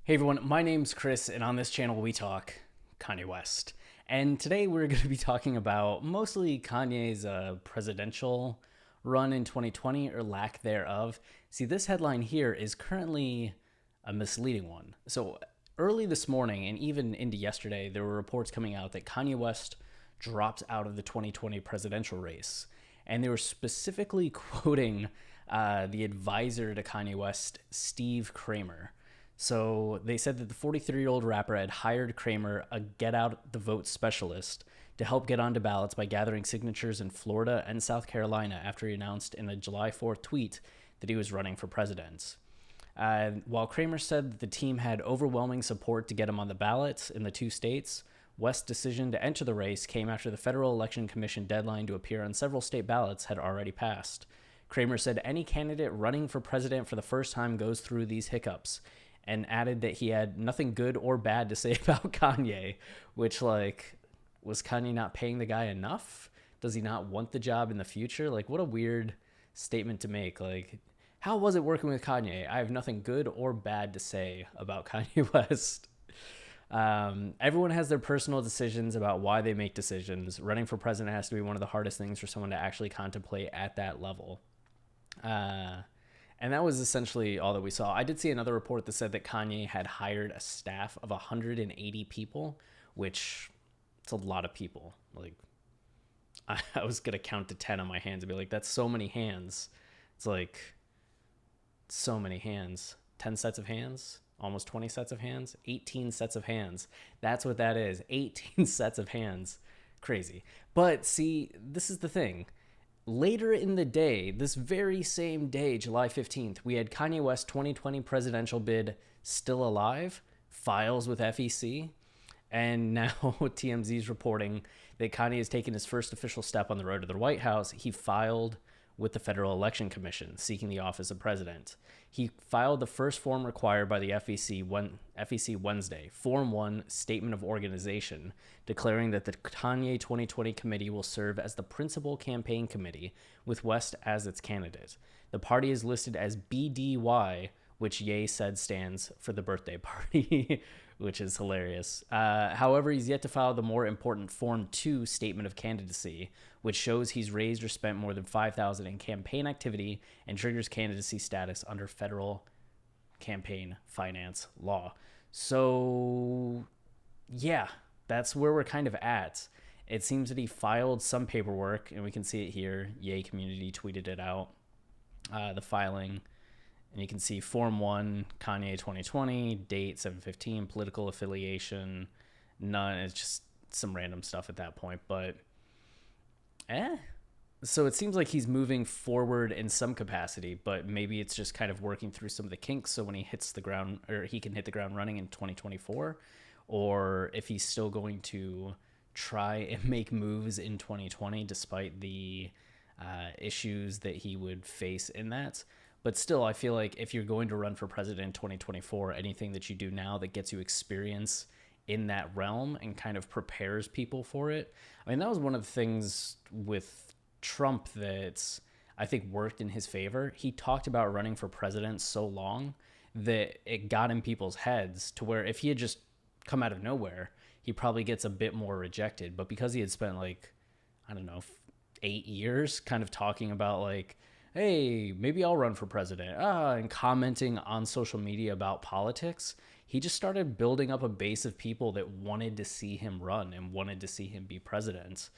Hey everyone, my name's Chris, and on this channel we talk Kanye West. And today we're going to be talking about mostly Kanye's presidential run in 2020 or lack thereof. See, this headline here is currently a misleading one. So early this morning and even into yesterday, there were reports coming out that Kanye West dropped out of the 2020 presidential race. And they were specifically quoting the advisor to Kanye West, Steve Kramer. So they said that the 43-year-old rapper had hired Kramer, a get out the vote specialist, to help get onto ballots by gathering signatures in Florida and South Carolina after he announced in a July 4th tweet that he was running for president. While Kramer said that the team had overwhelming support to get him on the ballots in the two states, West's decision to enter the race came after the Federal Election Commission deadline to appear on several state ballots had already passed. Kramer said any candidate running for president for the first time goes through these hiccups, and added that he had nothing good or bad to say about Kanye, which, like, was Kanye not paying the guy enough? Does he not want the job in the future? Like, what a weird statement to make. Like, how was it working with Kanye? I have nothing good or bad to say about Kanye West. Everyone has their personal decisions about why they make decisions. Running for president has to be one of the hardest things for someone to actually contemplate at that level. And that was essentially all that we saw. I did see another report that said that Kanye had hired a staff of 180 people, which it's a lot of people. Like, I was going to count to 10 on my hands and be like, that's so many hands. It's like so many hands. 10 sets of hands, almost 20 sets of hands, 18 sets of hands. That's what that is. 18 sets of hands. Crazy. But see, this is the thing. Later in the day, this very same day, July 15th, we had Kanye West 2020 presidential bid still alive, files with FEC, and now TMZ is reporting that Kanye has taken his first official step on the road to the White House. He filed with the Federal Election Commission seeking the office of president. He filed the first form required by the FEC Wednesday, Form 1 Statement of Organization, declaring that the Kanye 2020 committee will serve as the principal campaign committee with West as its candidate. The party is listed as BDY, which Ye said stands for the birthday party, which is hilarious. However, he's yet to file the more important Form 2 Statement of Candidacy, which shows he's raised or spent more than $5,000 in campaign activity and triggers candidacy status under federal campaign finance law. So, yeah, that's where we're kind of at. It seems that he filed some paperwork, and we can see it here. Ye community tweeted it out, the filing. And you can see Form 1, Kanye 2020, date 7/15, political affiliation, none. It's just some random stuff at that point. But, So it seems like he's moving forward in some capacity, but maybe it's just kind of working through some of the kinks so when he hits the ground, or he can hit the ground running in 2024, or if he's still going to try and make moves in 2020 despite the issues that he would face in that. But still, I feel like if you're going to run for president in 2024, anything that you do now that gets you experience in that realm and kind of prepares people for it. I mean, that was one of the things with Trump that I think worked in his favor. He talked about running for president so long that it got in people's heads to where if he had just come out of nowhere, he probably gets a bit more rejected. But because he had spent, like, I don't know, 8 years kind of talking about, like, hey, maybe I'll run for president, and commenting on social media about politics, he just started building up a base of people that wanted to see him run and wanted to see him be president,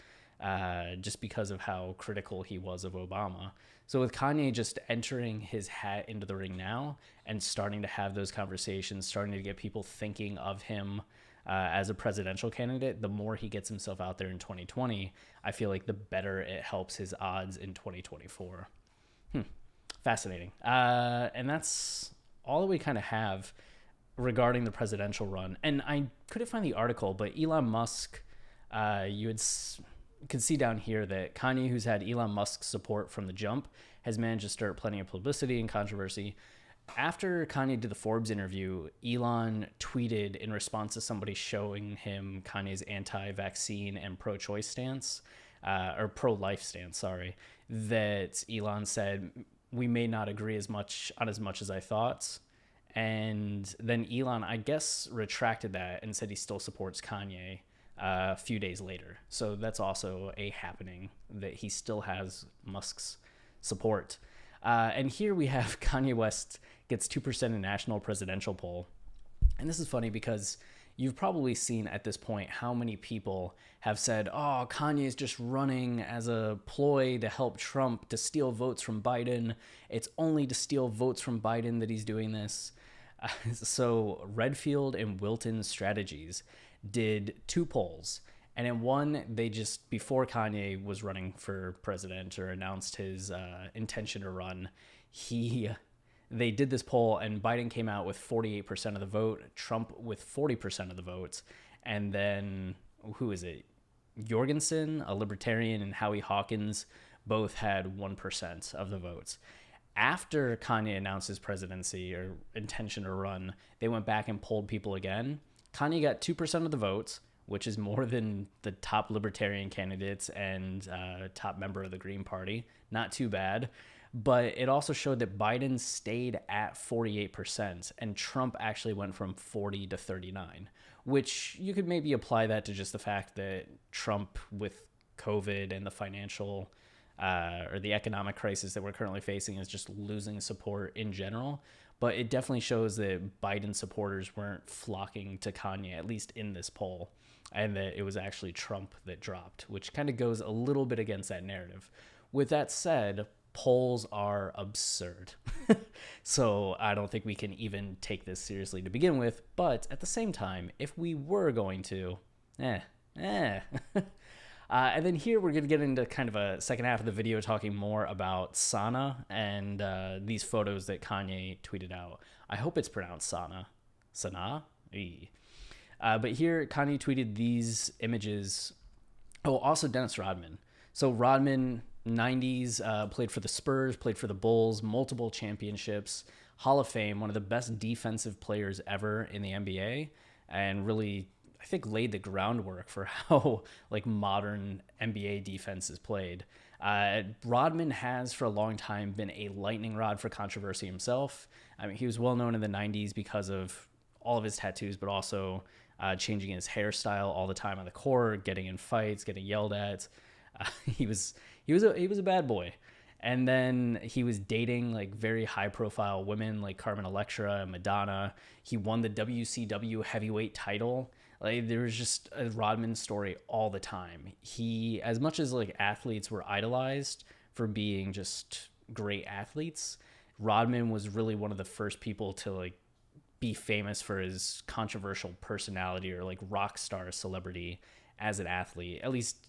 just because of how critical he was of Obama. So with Kanye just entering his hat into the ring now and starting to have those conversations, starting to get people thinking of him as a presidential candidate, the more he gets himself out there in 2020, I feel like the better it helps his odds in 2024. Fascinating. And that's all that we kind of have regarding the presidential run. And I couldn't find the article, but Elon Musk, you could see down here that Kanye, who's had Elon Musk's support from the jump, has managed to stir plenty of publicity and controversy. After Kanye did the Forbes interview, Elon tweeted in response to somebody showing him Kanye's anti-vaccine and pro-choice stance, or pro-life stance, sorry, that Elon said, we may not agree as much as I thought, And then Elon, I guess, retracted that and said he still supports Kanye a few days later. So that's also a happening, that he still has Musk's support. And here we have Kanye West gets 2% in national presidential poll. And this is funny because you've probably seen at this point how many people have said, oh, Kanye's just running as a ploy to help Trump to steal votes from Biden. It's only to steal votes from Biden that he's doing this. So Redfield and Wilton Strategies did 2 polls. And in one, they just, before Kanye was running for president or announced his intention to run, they did this poll, and Biden came out with 48% of the vote, Trump with 40% of the votes, and then, who is it? Jorgensen, a libertarian, and Howie Hawkins both had 1% of the votes. After Kanye announced his presidency or intention to run, they went back and polled people again. Kanye got 2% of the votes, which is more than the top libertarian candidates and top member of the Green Party. Not too bad. But it also showed that Biden stayed at 48% and Trump actually went from 40 to 39, which you could maybe apply that to just the fact that Trump, with COVID and the financial or the economic crisis that we're currently facing, is just losing support in general. But it definitely shows that Biden supporters weren't flocking to Kanye, at least in this poll, and that it was actually Trump that dropped, which kind of goes a little bit against that narrative. With that said, polls are absurd. So I don't think we can even take this seriously to begin with. But at the same time, if we were going to, and then here we're going to get into kind of a second half of the video talking more about Sana and these photos that Kanye tweeted out. I hope it's pronounced Sana. Sana? But here Kanye tweeted these images. Oh, also Dennis Rodman. So Rodman, 90s, played for the Spurs, played for the Bulls, multiple championships, Hall of Fame, one of the best defensive players ever in the NBA, and really, I think, laid the groundwork for how like modern NBA defense is played. Rodman has for a long time been a lightning rod for controversy himself. I mean, he was well known in the 90s because of all of his tattoos, but also changing his hairstyle all the time on the court, getting in fights, getting yelled at. He was a bad boy. And then he was dating like very high profile women like Carmen Electra and Madonna. He won the WCW heavyweight title. Like, there was just a Rodman story all the time. He, as much as like athletes were idolized for being just great athletes, Rodman was really one of the first people to like be famous for his controversial personality or like rock star celebrity as an athlete, at least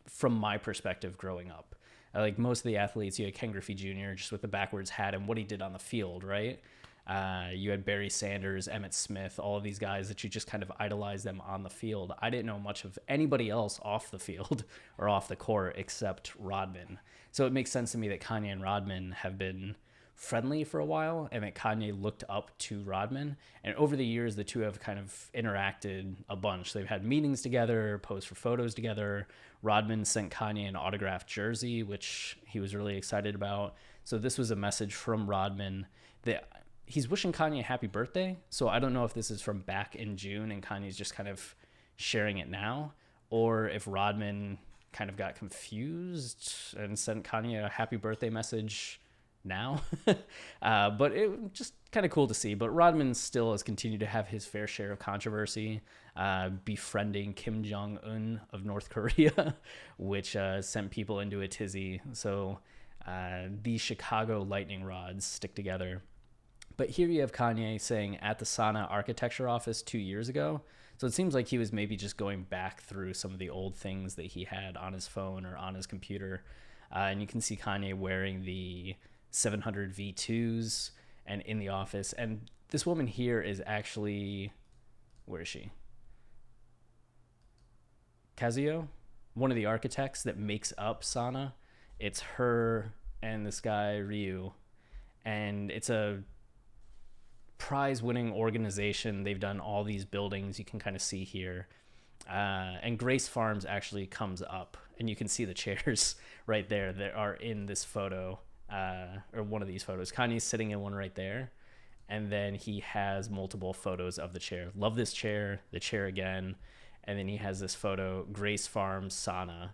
from my perspective growing up. Like most of the athletes, you had Ken Griffey Jr. just with the backwards hat and what he did on the field, right? You had Barry Sanders, Emmitt Smith, all of these guys that you just kind of idolized them on the field. I didn't know much of anybody else off the field or off the court except Rodman. So it makes sense to me that Kanye and Rodman have been friendly for a while and that Kanye looked up to Rodman. And over the years, the two have kind of interacted a bunch. They've had meetings together, posed for photos together. Rodman sent Kanye an autographed jersey, which he was really excited about. So this was a message from Rodman that he's wishing Kanye a happy birthday. So I don't know if this is from back in June and Kanye's just kind of sharing it now, or if Rodman kind of got confused and sent Kanye a happy birthday message now. But it just kind of cool to see. But Rodman still has continued to have his fair share of controversy, befriending Kim Jong-un of North Korea, which sent people into a tizzy. So these Chicago lightning rods stick together. But here you have Kanye saying at the Sana architecture office 2 years ago. So it seems like he was maybe just going back through some of the old things that he had on his phone or on his computer. And you can see Kanye wearing the 700 V2s and in the office. And this woman here is actually, where is she? Kazuo, one of the architects that makes up Sana. It's her and this guy Ryu, and it's a prize-winning organization. They've done all these buildings you can kind of see here, and Grace Farms actually comes up, and you can see the chairs right there that are in this photo, or one of these photos. Kanye's sitting in one right there, And then he has multiple photos of the chair. Love this chair, the chair again. And then he has this photo, Grace Farms sauna.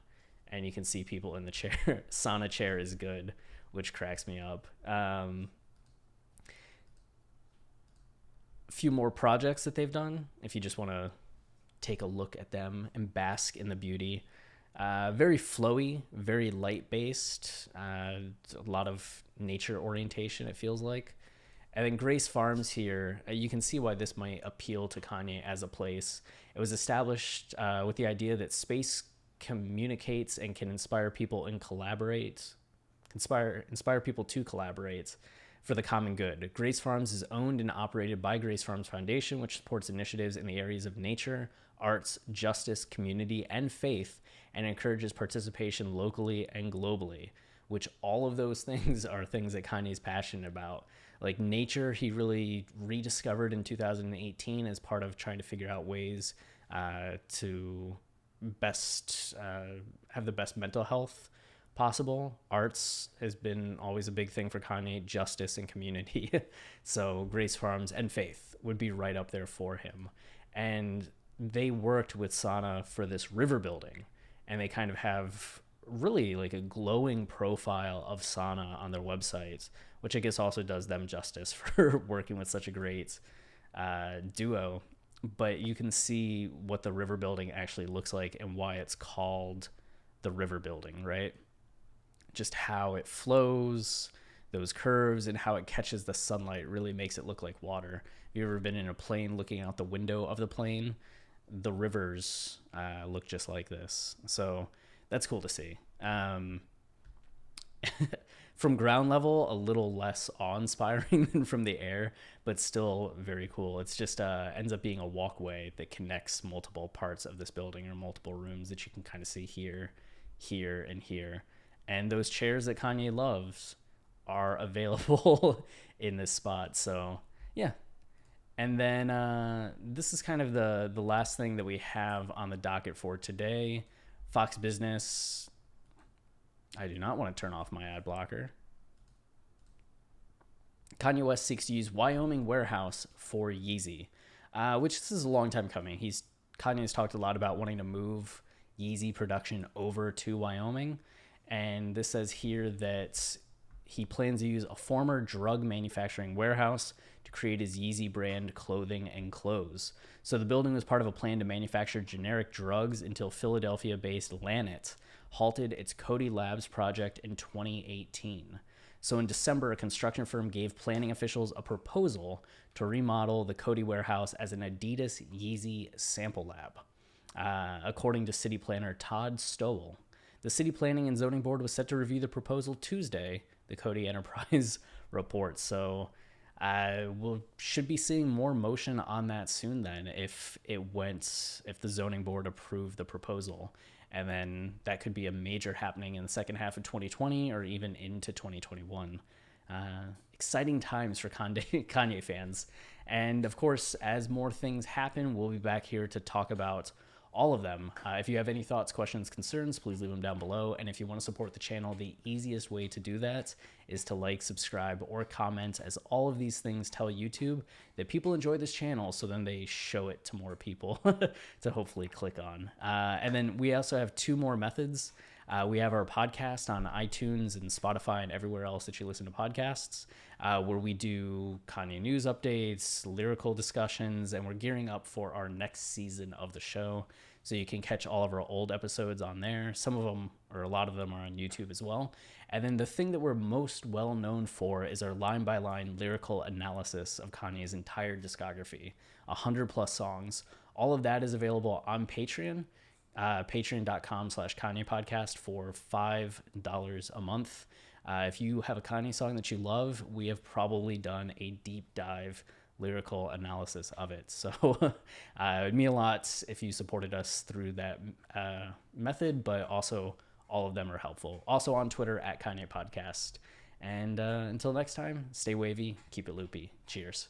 And you can see people in the chair. Sauna chair is good, which cracks me up. A few more projects that they've done, if you just want to take a look at them and bask in the beauty. Very flowy, very light based, a lot of nature orientation, it feels like. And then Grace Farms here, you can see why this might appeal to Kanye as a place. It was established with the idea that space communicates and can inspire people and collaborate, inspire people to collaborate for the common good. Grace Farms is owned and operated by Grace Farms Foundation, which supports initiatives in the areas of nature, arts, justice, community, and faith, and encourages participation locally and globally, which all of those things are things that Kanye's passionate about. Like nature, he really rediscovered in 2018 as part of trying to figure out ways to best have the best mental health possible. Arts has been always a big thing for Kanye, justice and community. So Grace Farms and faith would be right up there for him. And they worked with Sana for this river building, and they kind of have really like a glowing profile of Sana on their website, which I guess also does them justice for working with such a great duo. But you can see what the river building actually looks like and why it's called the river building, right? Just how it flows, those curves, and how it catches the sunlight really makes it look like water. Have you ever been in a plane looking out the window of the plane? The rivers look just like this. So that's cool to see. From ground level, a little less awe-inspiring than from the air, but still very cool. It's just ends up being a walkway that connects multiple parts of this building, or multiple rooms that you can kind of see here, here, and here. And those chairs that Kanye loves are available in this spot. So yeah. And then this is kind of the last thing that we have on the docket for today. Fox Business. I do not want to turn off my ad blocker. Kanye West seeks to use Wyoming warehouse for Yeezy, which this is a long time coming. Kanye's talked a lot about wanting to move Yeezy production over to Wyoming. And this says here that he plans to use a former drug manufacturing warehouse to create his Yeezy brand clothing and clothes. So the building was part of a plan to manufacture generic drugs until Philadelphia-based Lanet halted its Cody Labs project in 2018. So in December, a construction firm gave planning officials a proposal to remodel the Cody warehouse as an Adidas Yeezy sample lab, according to city planner Todd Stowell. The city planning and zoning board was set to review the proposal Tuesday, the Cody Enterprise reports. So we should be seeing more motion on that soon then, if the zoning board approved the proposal. And then that could be a major happening in the second half of 2020 or even into 2021. Exciting times for Kanye fans. And of course, as more things happen, we'll be back here to talk about all of them. If you have any thoughts, questions, concerns, please leave them down below. And if you want to support the channel, the easiest way to do that is to like, subscribe, or comment, as all of these things tell YouTube that people enjoy this channel, so then they show it to more people to hopefully click on. And then we also have two more methods. We have our podcast on iTunes and Spotify and everywhere else that you listen to podcasts, where we do Kanye news updates, lyrical discussions, and we're gearing up for our next season of the show. So you can catch all of our old episodes on there. Some of them, or a lot of them, are on YouTube as well. And then the thing that we're most well known for is our line-by-line lyrical analysis of Kanye's entire discography, 100+ songs. All of that is available on Patreon. Patreon.com/Kanye podcast for $5 a month. If you have a Kanye song that you love, we have probably done a deep dive lyrical analysis of it. So it would mean a lot if you supported us through that method, but also all of them are helpful. Also on Twitter @Kanye podcast. And until next time, stay wavy, keep it loopy. Cheers.